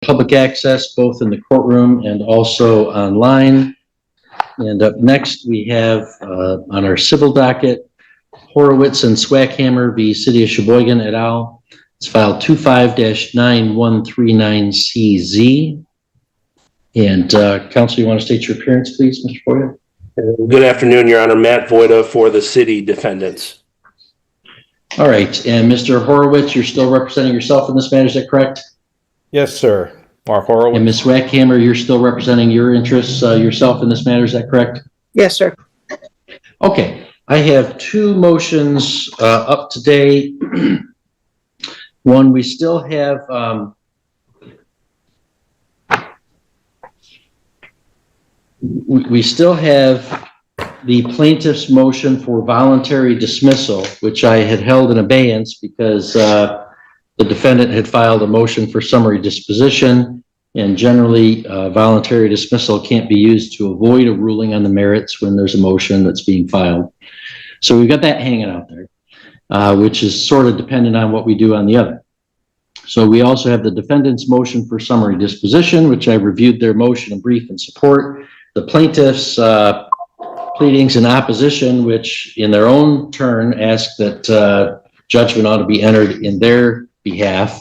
public access, both in the courtroom and also online. And up next, we have on our civil docket, Horowitz and Swackhammer v. City of Sheboygan et al. It's file 25-9139CZ. And counsel, you want to state your appearance, please, Mr. Voida? Good afternoon, Your Honor. Matt Voida for the city defendants. All right. And Mr. Horowitz, you're still representing yourself in this matter, is that correct? Yes, sir. Mark Horowitz. And Ms. Swackhammer, you're still representing your interests yourself in this matter, is that correct? Yes, sir. Okay. I have two motions up today. One, we still have the plaintiff's motion for voluntary dismissal, which I had held in abeyance because the defendant had filed a motion for summary disposition, and generally voluntary dismissal can't be used to avoid a ruling on the merits when there's a motion that's being filed. So we've got that hanging out there, which is sort of dependent on what we do on the other. So we also have the defendant's motion for summary disposition, which I reviewed their motion in brief and support. The plaintiff's pleadings in opposition, which in their own turn ask that judgment ought to be entered in their behalf,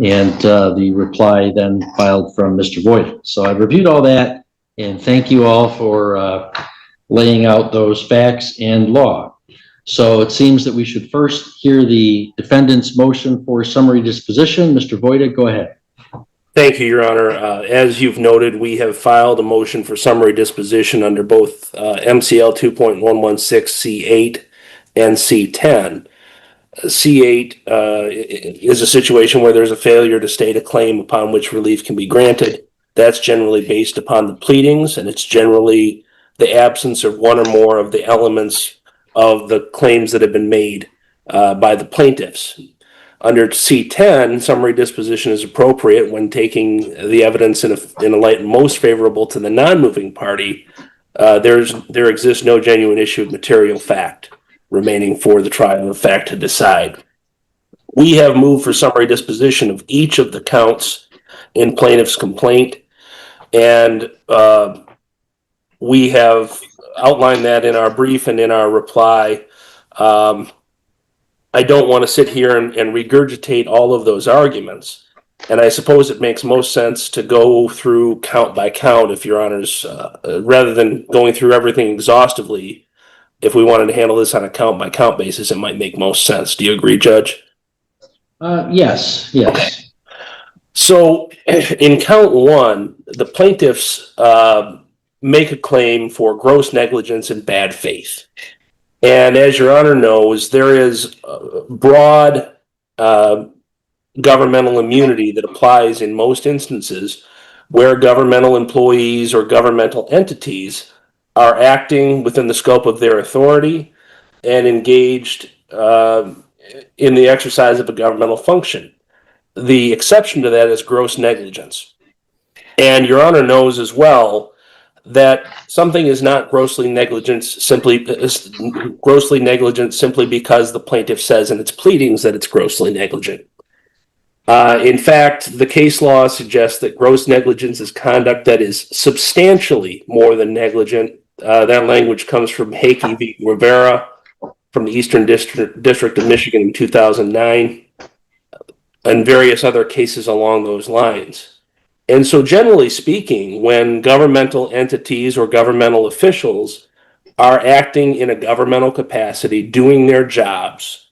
and the reply then filed from Mr. Voida. So I've reviewed all that, and thank you all for laying out those facts and law. So it seems that we should first hear the defendant's motion for summary disposition. Mr. Voida, go ahead. Thank you, Your Honor. As you've noted, we have filed a motion for summary disposition under both MCL 2.116C8 and C10. C8 is a situation where there's a failure to state a claim upon which relief can be granted. That's generally based upon the pleadings, and it's generally the absence of one or more of the elements of the claims that have been made by the plaintiffs. Under C10, summary disposition is appropriate when taking the evidence in a light most favorable to the non-moving party. There exists no genuine issue of material fact remaining for the trial of fact to decide. We have moved for summary disposition of each of the counts in plaintiff's complaint, and we have outlined that in our brief and in our reply. I don't want to sit here and regurgitate all of those arguments, and I suppose it makes most sense to go through count by count, if Your Honors, rather than going through everything exhaustively. If we wanted to handle this on a count by count basis, it might make most sense. Do you agree, Judge? Yes. Okay. So in count one, the plaintiffs make a claim for gross negligence and bad faith. And as Your Honor knows, there is broad governmental immunity that applies in most instances where governmental employees or governmental entities are acting within the scope of their authority and engaged in the exercise of a governmental function. The exception to that is gross negligence. And Your Honor knows as well that something is not grossly negligent simply because the plaintiff says in its pleadings that it's grossly negligent. In fact, the case law suggests that gross negligence is conduct that is substantially more than negligent. That language comes from Hakey v. Rivera from the Eastern District of Michigan in 2009, and various other cases along those lines. And so generally speaking, when governmental entities or governmental officials are acting in a governmental capacity, doing their jobs,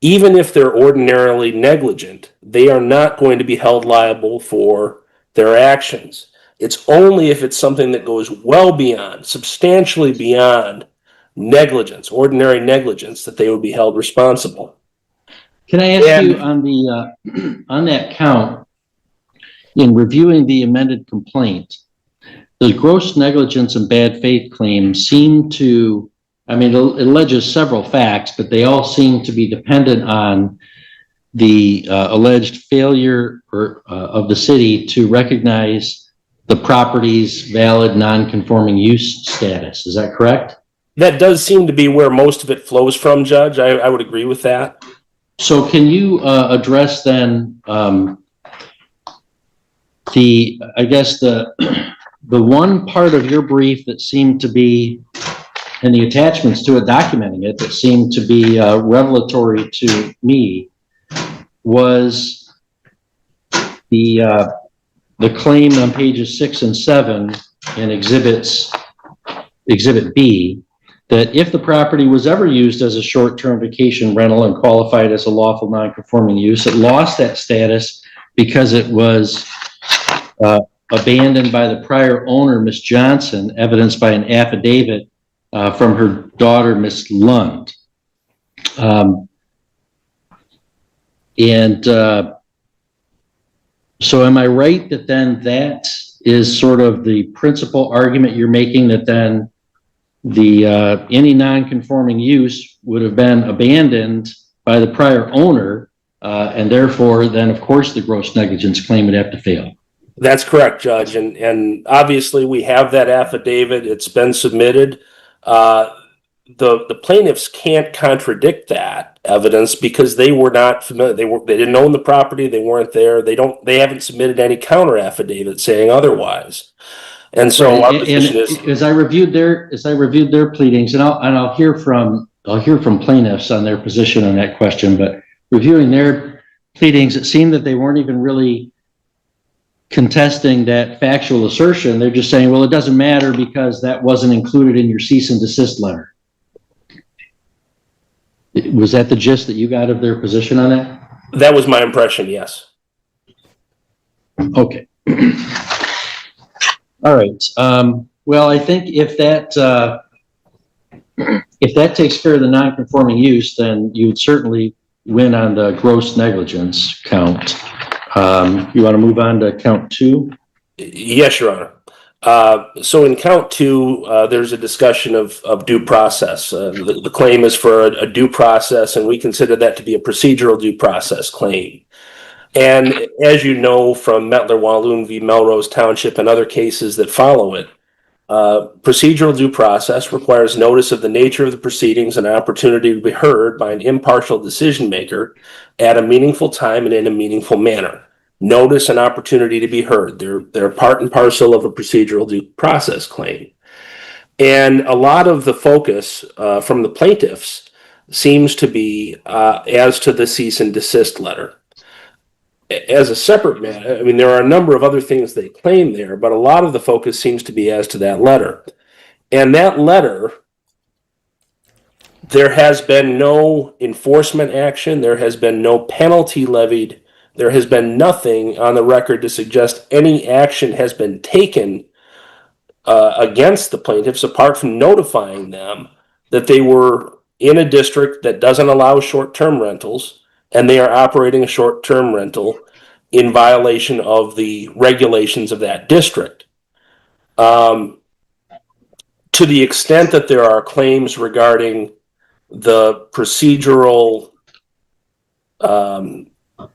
even if they're ordinarily negligent, they are not going to be held liable for their actions. It's only if it's something that goes well beyond, substantially beyond negligence, ordinary negligence, that they would be held responsible. Can I ask you on the on that count, in reviewing the amended complaint, the gross negligence and bad faith claims seem to, I mean, it alleges several facts, but they all seem to be dependent on the alleged failure of the city to recognize the property's valid non-conforming use status. Is that correct? That does seem to be where most of it flows from, Judge. I would agree with that. So can you address then I guess the one part of your brief that seemed to be, and the attachments to it documenting it, that seemed to be revelatory to me was the claim on pages 6 and 7 in Exhibit B, that if the property was ever used as a short-term vacation rental and qualified as a lawful non-conforming use, it lost that status because it was abandoned by the prior owner, Miss Johnson, evidenced by an affidavit from her daughter, Miss Lund. So am I right that then that is sort of the principal argument you're making, that then any non-conforming use would have been abandoned by the prior owner, and therefore then of course the gross negligence claim would have to fail? That's correct, Judge. And obviously we have that affidavit. It's been submitted. The plaintiffs can't contradict that evidence because they were not familiar. They didn't own the property. They weren't there. They haven't submitted any counter affidavit saying otherwise. And so our position is, as I reviewed their pleadings, and I'll hear from plaintiffs on their position on that question, but reviewing their pleadings, it seemed that they weren't even really contesting that factual assertion. They're just saying, well, it doesn't matter because that wasn't included in your cease and desist letter. Was that the gist that you got of their position on that? that was my impression, yes. Okay. All right. Well, I think if that takes care of the non-conforming use, then you would certainly win on the gross negligence count. You want to move on to count 2? Yes, Your Honor. So in count 2, there's a discussion of due process. The claim is for a due process, and we consider that to be a procedural due process claim. And as you know from Mettler-Walloon v. Melrose Township and other cases that follow it, procedural due process requires notice of the nature of the proceedings and opportunity to be heard by an impartial decision maker at a meaningful time and in a meaningful manner. Notice and opportunity to be heard. They're part and parcel of a procedural due process claim. And a lot of the focus from the plaintiffs seems to be as to the cease and desist letter. As a separate matter, I mean, there are a number of other things they claim there, but a lot of the focus seems to be as to that letter. And that letter, there has been no enforcement action. There has been no penalty levied. There has been nothing on the record to suggest any action has been taken against the plaintiffs apart from notifying them that they were in a district that doesn't allow short-term rentals, and they are operating a short-term rental in violation of the regulations of that district. To the extent that there are claims regarding the procedural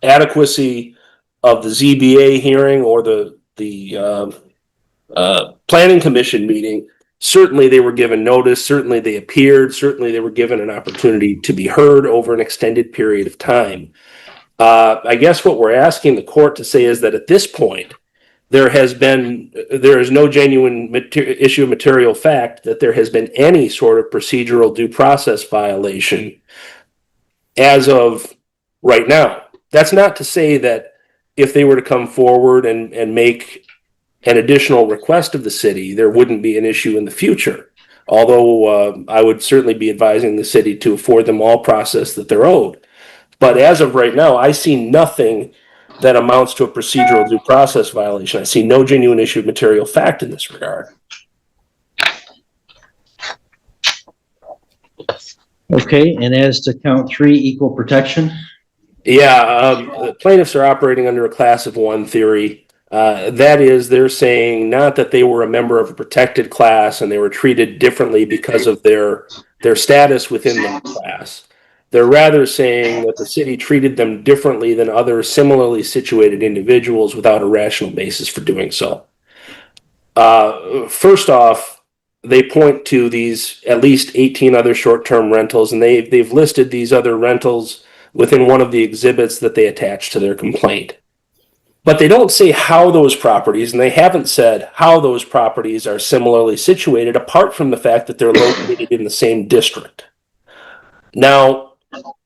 adequacy of the ZBA hearing or the planning commission meeting, certainly they were given notice, certainly they appeared, certainly they were given an opportunity to be heard over an extended period of time. I guess what we're asking the court to say is that at this point, there is no genuine issue of material fact that there has been any sort of procedural due process violation as of right now. That's not to say that if they were to come forward and make an additional request of the city, there wouldn't be an issue in the future. Although I would certainly be advising the city to afford them all process that they're owed. But as of right now, I see nothing that amounts to a procedural due process violation. I see no genuine issue of material fact in this regard. Okay, and as to count 3, equal protection? Yeah, plaintiffs are operating under a class of 1 theory. That is, they're saying not that they were a member of a protected class and they were treated differently because of their status within the class. They're rather saying that the city treated them differently than other similarly situated individuals without a rational basis for doing so. First off, they point to these at least 18 other short-term rentals, and they've listed these other rentals within one of the exhibits that they attach to their complaint. But they don't say how those properties, and they haven't said how those properties are similarly situated, apart from the fact that they're located in the same district. Now,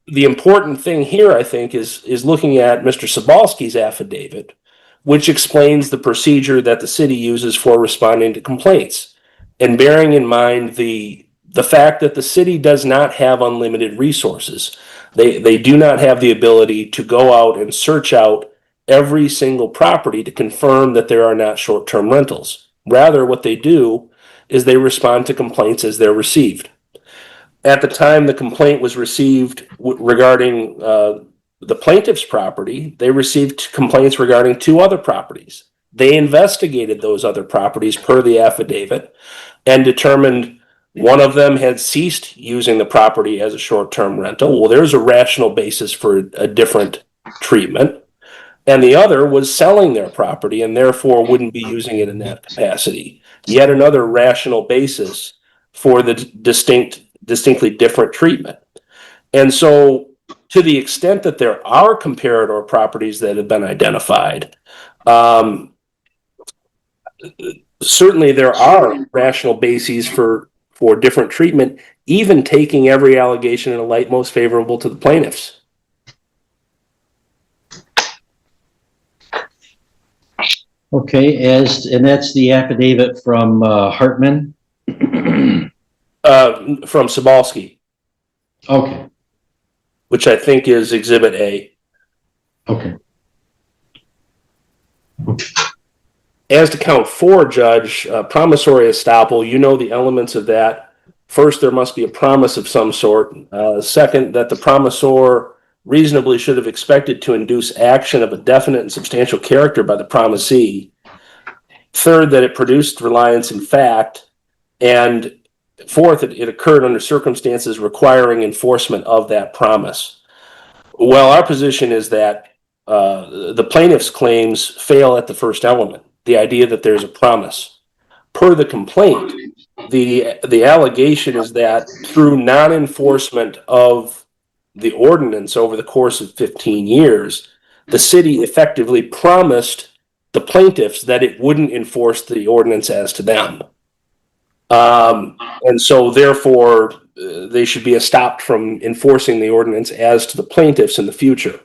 the important thing here, I think, is looking at Mr. Sobalski's affidavit, which explains the procedure that the city uses for responding to complaints, and bearing in mind the fact that the city does not have unlimited resources. They do not have the ability to go out and search out every single property to confirm that there are not short-term rentals. Rather, what they do is they respond to complaints as they're received. At the time the complaint was received regarding the plaintiff's property, they received complaints regarding 2 other properties. They investigated those other properties per the affidavit and determined one of them had ceased using the property as a short-term rental. Well, there's a rational basis for a different treatment. And the other was selling their property and therefore wouldn't be using it in that capacity. Yet another rational basis for the distinctly different treatment. And so, to the extent that there are comparator properties that have been identified, certainly there are rational bases for different treatment, even taking every allegation in a light most favorable to the plaintiffs. Okay, and that's the affidavit from Hartman? From Sobalski, Okay, which I think is Exhibit A. okay. As to count 4, Judge, promissory estoppel, you know the elements of that. First, there must be a promise of some sort. Second, that the promisor reasonably should have expected to induce action of a definite and substantial character by the promisee. Third, that it produced reliance in fact. And fourth, it occurred under circumstances requiring enforcement of that promise. Well, our position is that the plaintiff's claims fail at the first element, the idea that there's a promise. Per the complaint, the allegation is that through non-enforcement of the ordinance over the course of 15 years, the city effectively promised the plaintiffs that it wouldn't enforce the ordinance as to them. And so therefore, they should be stopped from enforcing the ordinance as to the plaintiffs in the future.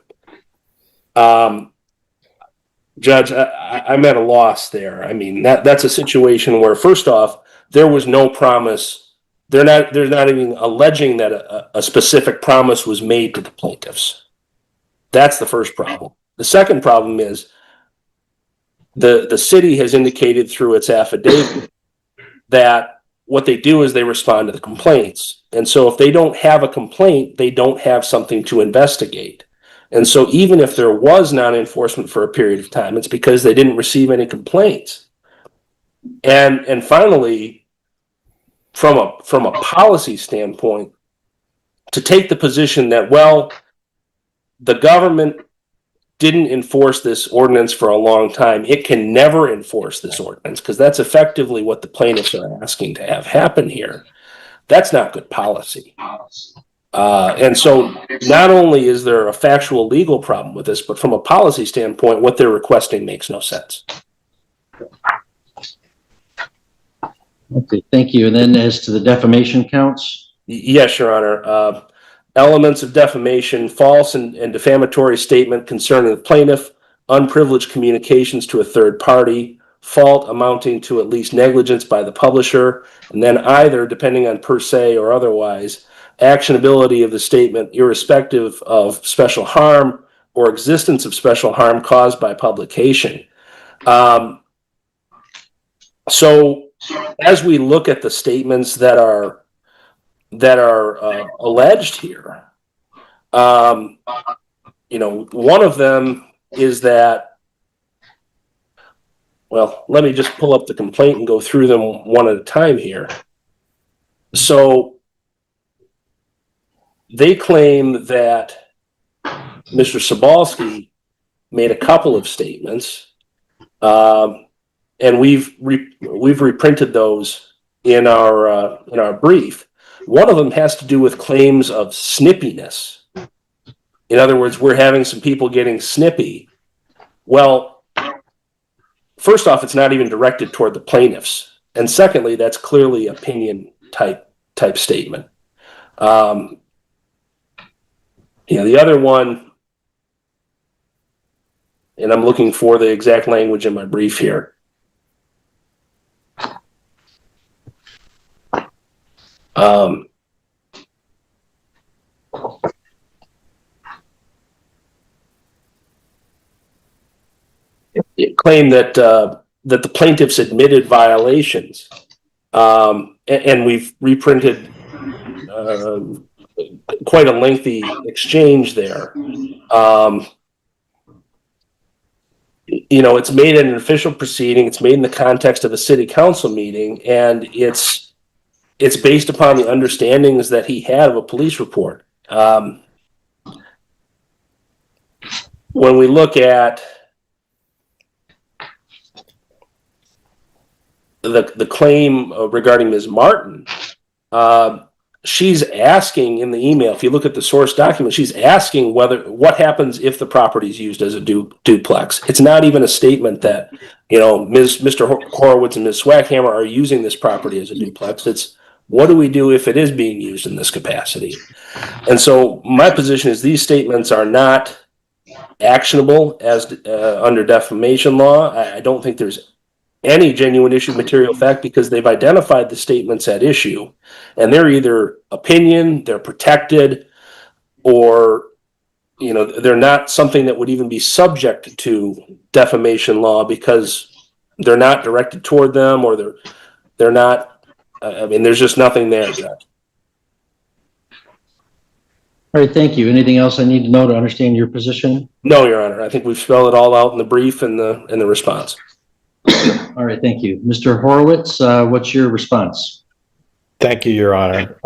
Judge, I'm at a loss there. I mean, that's a situation where, first off, there was no promise. They're not even alleging that a specific promise was made to the plaintiffs. That's the first problem. The second problem is the city has indicated through its affidavit that what they do is they respond to the complaints. And so if they don't have a complaint, they don't have something to investigate. And so even if there was non-enforcement for a period of time, it's because they didn't receive any complaints. And finally, from a policy standpoint, to take the position that, well, the government didn't enforce this ordinance for a long time, it can never enforce this ordinance, because that's effectively what the plaintiffs are asking to have happen here. That's not good policy. And so not only is there a factual legal problem with this, but from a policy standpoint, what they're requesting makes no sense. Okay, thank you. And then as to the defamation counts? Yes, Your Honor. Elements of defamation: false and defamatory statement concerning the plaintiff, unprivileged communications to a third party, fault amounting to at least negligence by the publisher, and then either, depending on per se or otherwise, actionability of the statement irrespective of special harm or existence of special harm caused by publication. So as we look at the statements that are alleged here, one of them is that, well, let me just pull up the complaint and go through them one at a time here. So they claim that Mr. Sobalski made a couple of statements, and we've reprinted those in our brief. One of them has to do with claims of snippiness. In other words, we're having some people getting snippy. Well, first off, it's not even directed toward the plaintiffs. And secondly, that's clearly opinion type statement. The other one, and I'm looking for the exact language in my brief here. It claimed that the plaintiffs admitted violations, and we've reprinted quite a lengthy exchange there. It's made in an official proceeding. It's made in the context of a city council meeting, and it's based upon the understandings that he had of a police report. When we look at the claim regarding Ms. Martin, she's asking in the email, if you look at the source document, she's asking what happens if the property is used as a duplex. It's not even a statement that, Mr. Horowitz and Ms. Swackhammer are using this property as a duplex. It's, what do we do if it is being used in this capacity? And so my position is these statements are not actionable as under defamation law. I don't think there's any genuine issue of material fact because they've identified the statements at issue, and they're either opinion, they're protected, or they're not something that would even be subject to defamation law because they're not directed toward them, or they're not. There's just nothing there, Judge. All right, thank you. Anything else I need to know to understand your position? No, Your Honor. I think we've spelled it all out in the brief and the response. All right, thank you. Mr. Horowitz, what's your response? Thank you, Your Honor.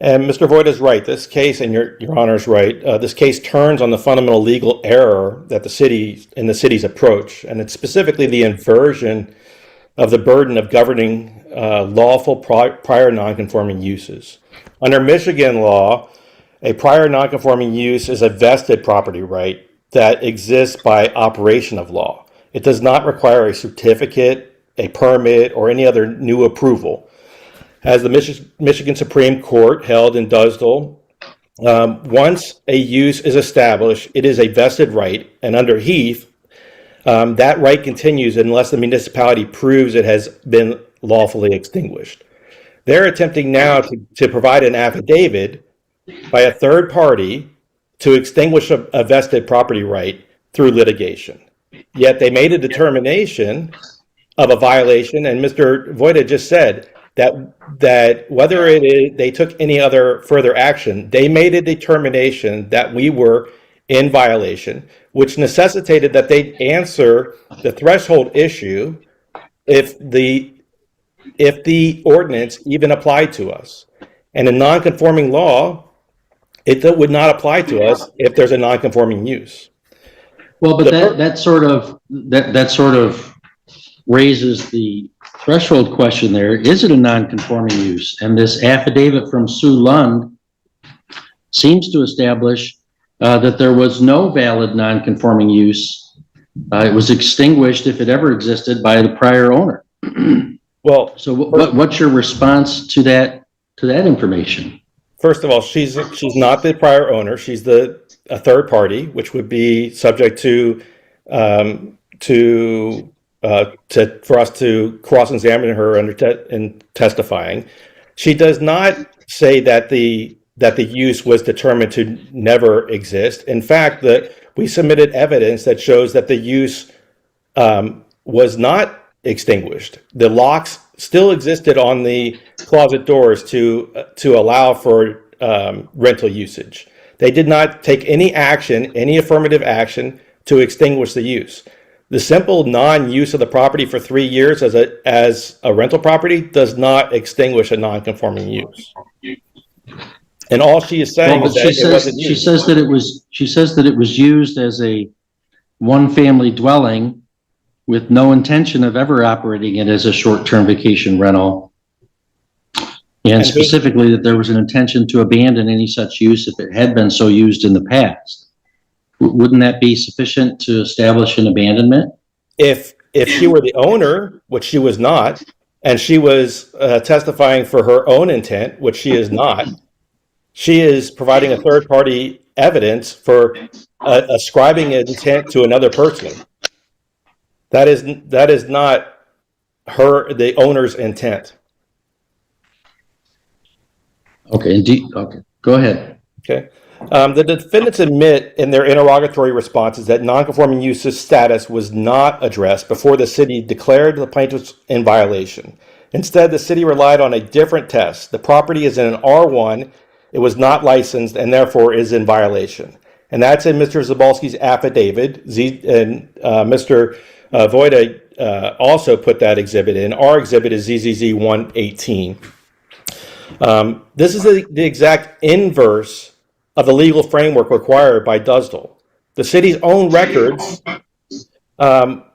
And Mr. Voigt is right. This case, and Your Honor is right, this case turns on the fundamental legal error that the city's approach, and it's specifically the inversion of the burden of governing lawful prior non-conforming uses. Under Michigan law, a prior non-conforming use is a vested property right that exists by operation of law. It does not require a certificate, a permit, or any other new approval. As the Michigan Supreme Court held in Dusdell, once a use is established, it is a vested right, and under Heath, that right continues unless the municipality proves it has been lawfully extinguished. They're attempting now to provide an affidavit by a third party to extinguish a vested property right through litigation. Yet they made a determination of a violation, and Mr. Voigt just said that whether they took any other further action, they made a determination that we were in violation, which necessitated that they answer the threshold issue if the ordinance even applied to us. And in non-conforming law, it would not apply to us if there's a non-conforming use. Well, but that sort of raises the threshold question there. Is it a non-conforming use? And this affidavit from Sue Lund seems to establish that there was no valid non-conforming use. It was extinguished, if it ever existed, by the prior owner. Well, so what's your response to that information? First of all, she's not the prior owner. She's a third party, which would be subject to for us to cross-examine her in testifying. She does not say that the use was determined to never exist. In fact, we submitted evidence that shows that the use was not extinguished. The locks still existed on the closet doors to allow for rental usage. They did not take any affirmative action to extinguish the use. The simple non-use of the property for 3 years as a rental property does not extinguish a non-conforming use. And all she is saying is that it wasn't used. She says that it was used as a one-family dwelling with no intention of ever operating it as a short-term vacation rental. And specifically that there was an intention to abandon any such use if it had been so used in the past. Wouldn't that be sufficient to establish an abandonment? If if she were the owner, which she was not, and she was testifying for her own intent, which she is not, she is providing a third-party evidence for ascribing an intent to another person. That is not the owner's intent. Okay, okay, go ahead. Okay. The defendants admit in their interrogatory responses that non-conforming use's status was not addressed before the city declared the plaintiffs in violation. Instead, the city relied on a different test. The property is in an R1, it was not licensed, and therefore is in violation. And that's in Mr. Zabalski's affidavit, and Mr. Voida also put that exhibit in. Our exhibit is ZZZ 118. This is the exact inverse of the legal framework required by Dusdell. The city's own records,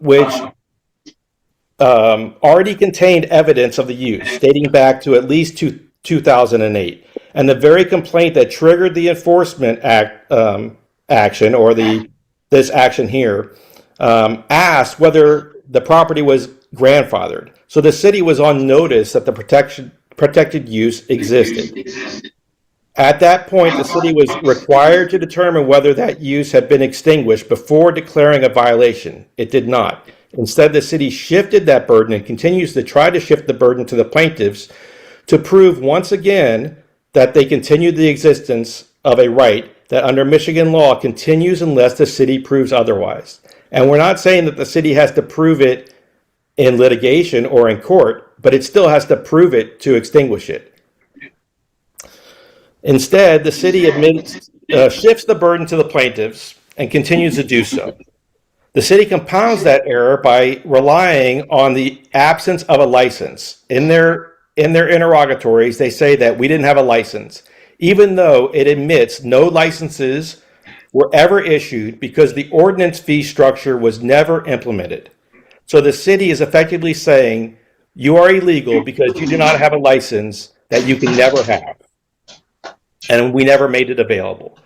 which already contained evidence of the use dating back to at least 2008, and the very complaint that triggered the enforcement action, or this action here, asked whether the property was grandfathered. So the city was on notice that the protected use existed. At that point, the city was required to determine whether that use had been extinguished before declaring a violation. It did not. Instead, the city shifted that burden and continues to try to shift the burden to the plaintiffs to prove once again that they continued the existence of a right that under Michigan law continues unless the city proves otherwise. And we're not saying that the city has to prove it in litigation or in court, but it still has to prove it to extinguish it. Instead, the city shifts the burden to the plaintiffs and continues to do so. The city compounds that error by relying on the absence of a license. In their interrogatories, they say that we didn't have a license, even though it admits no licenses were ever issued because the ordinance fee structure was never implemented. So the city is effectively saying you are illegal because you do not have a license that you can never have. And we never made it available.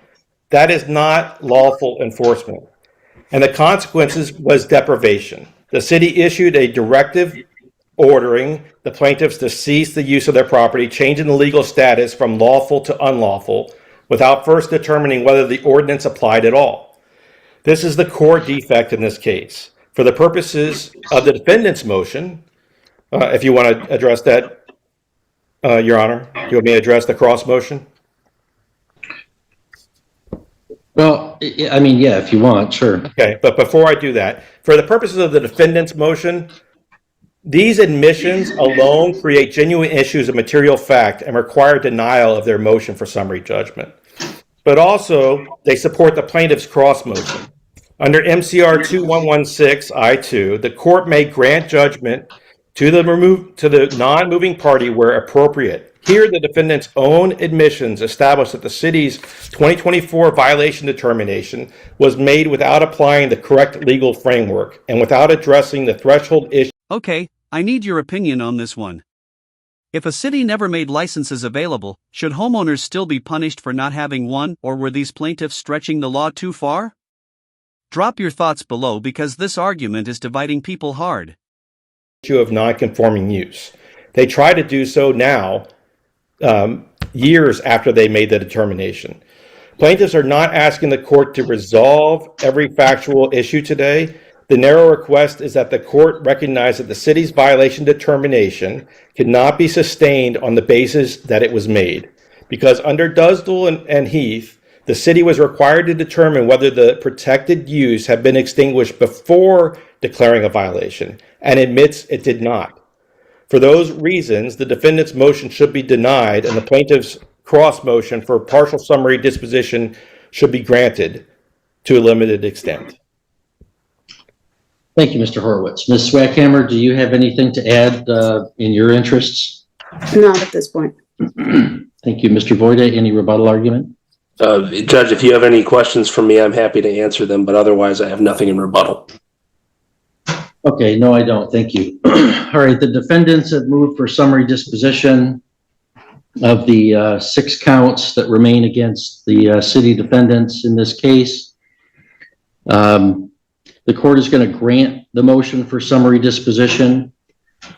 That is not lawful enforcement. And the consequences was deprivation. The city issued a directive ordering the plaintiffs to cease the use of their property, changing the legal status from lawful to unlawful, without first determining whether the ordinance applied at all. This is the core defect in this case. For the purposes of the defendant's motion, if you want to address that, Your Honor, do you want me to address the cross motion? Well, I mean, yeah, if you want, sure. Okay, but before I do that, for the purposes of the defendant's motion, these admissions alone create genuine issues of material fact and require denial of their motion for summary judgment. But also, they support the plaintiff's cross motion. Under MCR 2116 I2, the court may grant judgment to the non-moving party where appropriate. Here, the defendant's own admissions establish that the city's 2024 violation determination was made without applying the correct legal framework and without addressing the threshold issue. Okay, I need your opinion on this one. If a city never made licenses available, should homeowners still be punished for not having one, or were these plaintiffs stretching the law too far? Drop your thoughts below because this argument is dividing people hard. Of non-conforming use. They try to do so now, years after they made the determination. Plaintiffs are not asking the court to resolve every factual issue today. The narrow request is that the court recognize that the city's violation determination cannot be sustained on the basis that it was made. Because under Dusdell and Heath, the city was required to determine whether the protected use had been extinguished before declaring a violation, and admits it did not. For those reasons, the defendant's motion should be denied and the plaintiff's cross motion for partial summary disposition should be granted to a limited extent. Thank you, Mr. Horowitz. Ms. Swackhammer, do you have anything to add in your interests? Not at this point. Thank you, Mr. Voida. Any rebuttal argument? Judge, if you have any questions for me, I'm happy to answer them, but otherwise I have nothing in rebuttal. Okay, no, I don't. Thank you. All right, the defendants have moved for summary disposition of the 6 counts that remain against the city defendants in this case. The the court is going to grant the motion for summary disposition.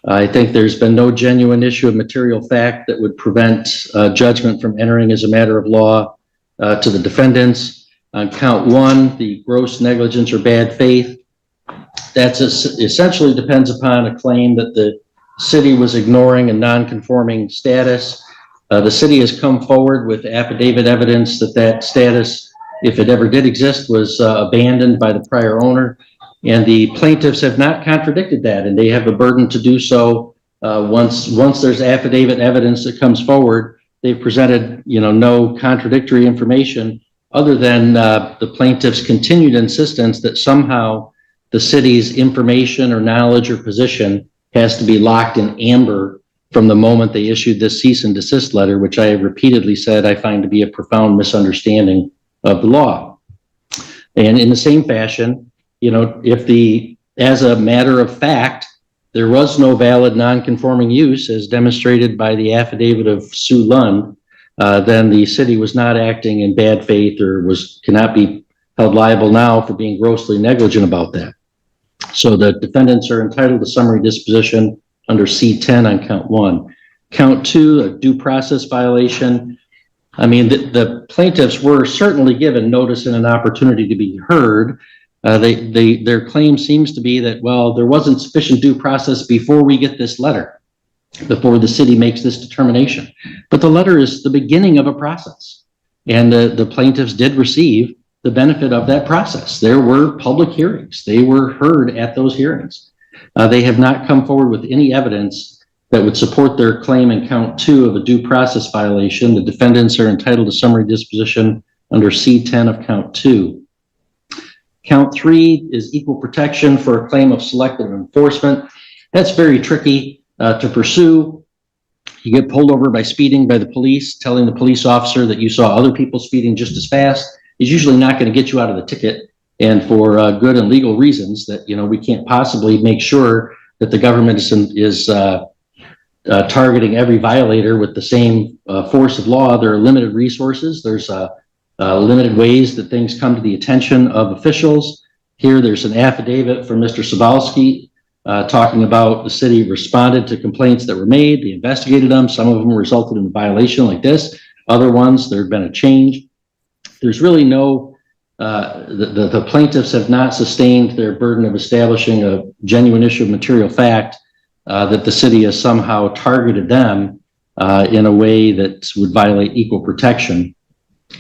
I think there's been no genuine issue of material fact that would prevent judgment from entering as a matter of law to the defendants. On count one, the gross negligence or bad faith, that's essentially depends upon a claim that the city was ignoring a non-conforming status. The city has come forward with affidavit evidence that that status, if it ever did exist, was abandoned by the prior owner. And the plaintiffs have not contradicted that, and they have a burden to do so. Once there's affidavit evidence that comes forward, they've presented, no contradictory information other than the plaintiff's continued insistence that somehow the city's information or knowledge or position has to be locked in amber from the moment they issued this cease and desist letter, which I have repeatedly said I find to be a profound misunderstanding of the law. And in the same fashion, if as a matter of fact, there was no valid non-conforming use as demonstrated by the affidavit of Sue Lund, then the city was not acting in bad faith or cannot be held liable now for being grossly negligent about that. So the defendants are entitled to summary disposition under C10 on count one. Count two, a due process violation. I mean, the plaintiffs were certainly given notice and an opportunity to be heard. Their claim seems to be that, well, there wasn't sufficient due process before we get this letter, before the city makes this determination. But the letter is the beginning of a process, and the plaintiffs did receive the benefit of that process. There were public hearings. They were heard at those hearings. They have not come forward with any evidence that would support their claim in count two of a due process violation. The defendants are entitled to summary disposition under C10 of count two. Count three is equal protection for a claim of selective enforcement. That's very tricky to pursue. You get pulled over by speeding by the police, telling the police officer that you saw other people speeding just as fast is usually not going to get you out of the ticket. And for good and legal reasons that, we can't possibly make sure that the government is targeting every violator with the same force of law. There are limited resources. There's limited ways that things come to the attention of officials. Here, there's an affidavit from Mr. Sobalski talking about the city responded to complaints that were made. They investigated them. Some of them resulted in a violation like this. Other ones, there had been a change. There's really no, the plaintiffs have not sustained their burden of establishing a genuine issue of material fact that the city has somehow targeted them in a way that would violate equal protection.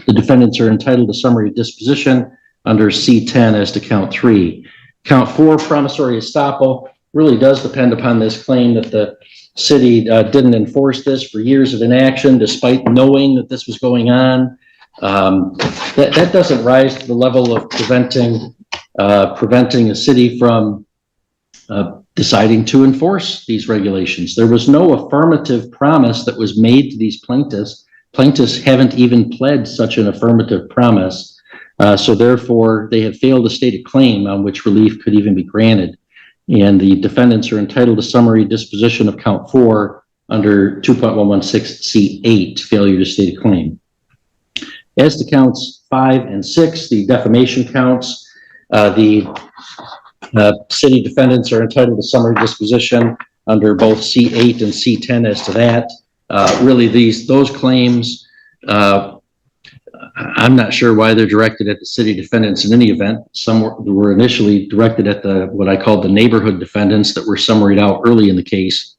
The defendants are entitled to summary disposition under C10 as to count three. Count four, promissory estoppel, really does depend upon this claim that the city didn't enforce this for years of inaction despite knowing that this was going on. That doesn't rise to the level of preventing a city from deciding to enforce these regulations. There was no affirmative promise that was made to these plaintiffs. Plaintiffs haven't even pled such an affirmative promise. So therefore, they have failed to state a claim on which relief could even be granted. And the defendants are entitled to summary disposition of count four under 2.116C8, failure to state a claim. As to counts 5 and 6, the defamation counts, the city defendants are entitled to summary disposition under both C8 and C10 as to that. Really, those claims, I'm not sure why they're directed at the city defendants in any event. Some were initially directed at what I called the neighborhood defendants that were summaried out early in the case.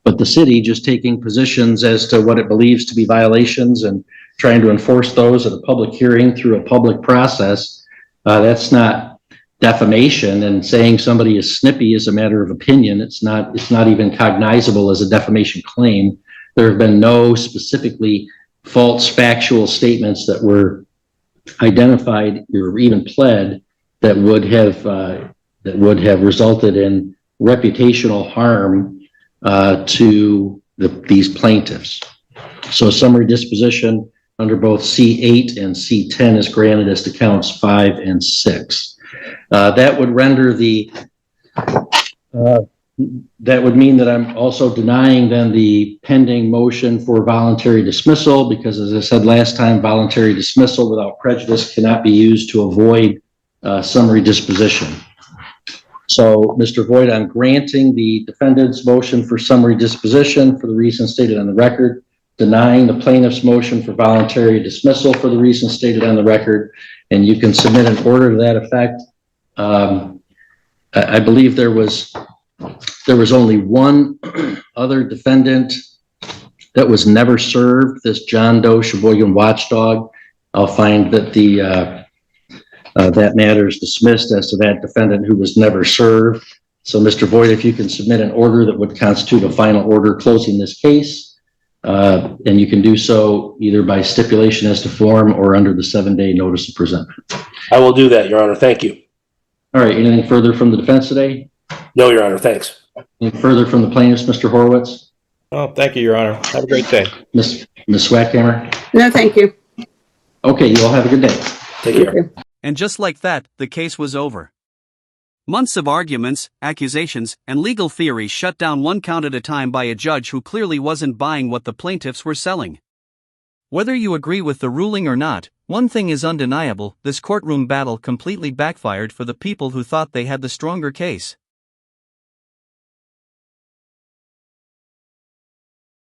But the city just taking positions as to what it believes to be violations and trying to enforce those at a public hearing through a public process, that's not defamation. And saying somebody is snippy is a matter of opinion. It's not even cognizable as a defamation claim. There have been no specifically false factual statements that were identified or even pled that would have resulted in reputational harm to these plaintiffs. So summary disposition under both C8 and C10 is granted as to counts 5 and 6. That would render that would mean that I'm also denying then the pending motion for voluntary dismissal, because as I said last time, voluntary dismissal without prejudice cannot be used to avoid summary disposition. So, Mr. Voigt, I'm granting the defendant's motion for summary disposition for the reasons stated on the record, denying the plaintiff's motion for voluntary dismissal for the reasons stated on the record, and you can submit an order to that effect. I believe there was only one other defendant that was never served, this John Doe Sheboygan watchdog. I'll find that that matter is dismissed as to that defendant who was never served. So, Mr. Voigt, if you can submit an order that would constitute a final order closing this case, and you can do so either by stipulation as to form or under the 7-day notice of presentment. I will do that, Your Honor. Thank you. All right, anything further from the defense today? No, Your Honor. Thanks. Anything further from the plaintiffs, Mr. Horowitz? Oh, thank you, Your Honor. Have a great day. Ms. Swackhammer? No, thank you. Okay, you all have a good day. Take care. And just like that, the case was over. Months of arguments, accusations, and legal theory shut down one count at a time by a judge who clearly wasn't buying what the plaintiffs were selling. Whether you agree with the ruling or not, one thing is undeniable: this courtroom battle completely backfired for the people who thought they had the stronger case.